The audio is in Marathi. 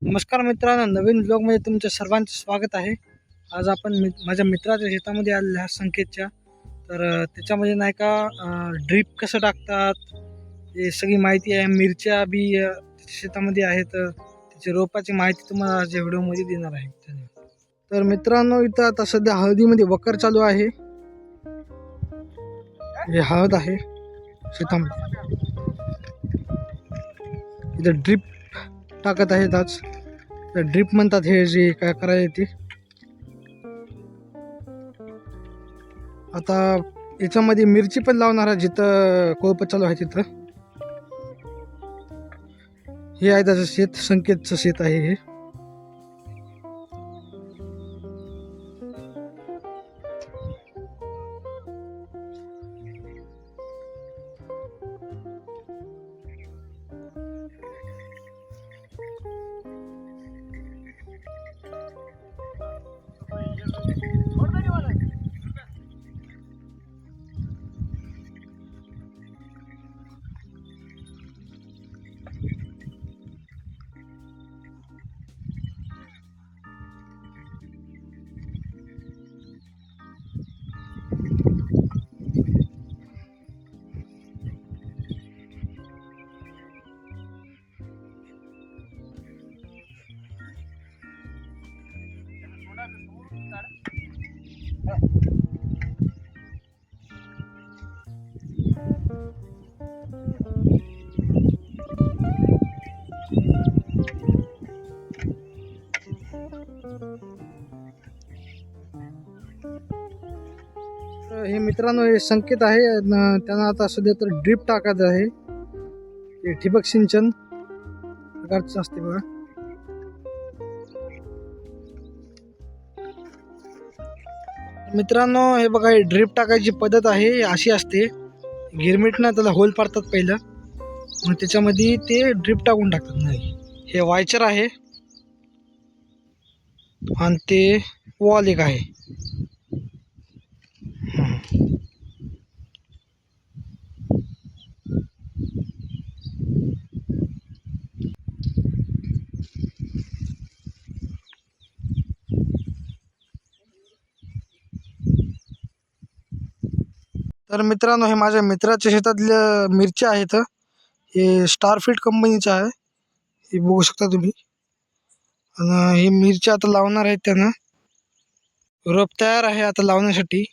नमस्कार मित्रांनो, नवीन ब्लॉगमध्ये तुमचं सर्वांचं स्वागत आहे. आज आपण माझ्या मित्राच्या शेतामध्ये आलेल्या संकेतच्या. तर त्याच्यामध्ये नाही का ड्रीप कसं टाकतात हे सगळी माहिती आहे. मिरच्या बी शेतामध्ये आहेत, त्याची रोपाची माहिती तुम्हाला आज या व्हिडिओमध्ये देणार आहे. तर मित्रांनो, इथं आता सध्या हळदीमध्ये वकर चालू आहे. हे हळद आहे शेतामध्ये. इथं ड्रीप टाकत आहेत आज. तर ड्रीप म्हणतात हे जे काय करायचे ते. आता याच्यामध्ये मिरची पण लावणार आहे जिथं कोळप चालू आहे तिथं. हे आहे त्याचं शेत, संकेतचं शेत आहे हे. हे मित्रांनो, हे संकेत आहे. त्यांना आता सध्या तर ड्रीप टाकायचं आहे. हे ठिबक सिंचन प्रकारचं असते बघा. मित्रांनो, हे बघा, हे ड्रीप टाकायची पद्धत आहे अशी असते. गिरमिटनं त्याला होल पाडतात पहिलं, मग त्याच्यामध्ये ते ड्रीप टाकून टाकतात. नाही, हे वायचर आहे आणि ते वॉल एक आहे. तर मित्रांनो, हे माझ्या मित्राच्या शेतातल्या मिरच्या आहेत. हे स्टारफील्ड कंपनीचं आहे, हे बघू शकता तुम्ही. आणि हे मिरच्या आता लावणार आहेत. त्यांना रोप तयार आहे आता लावण्यासाठी.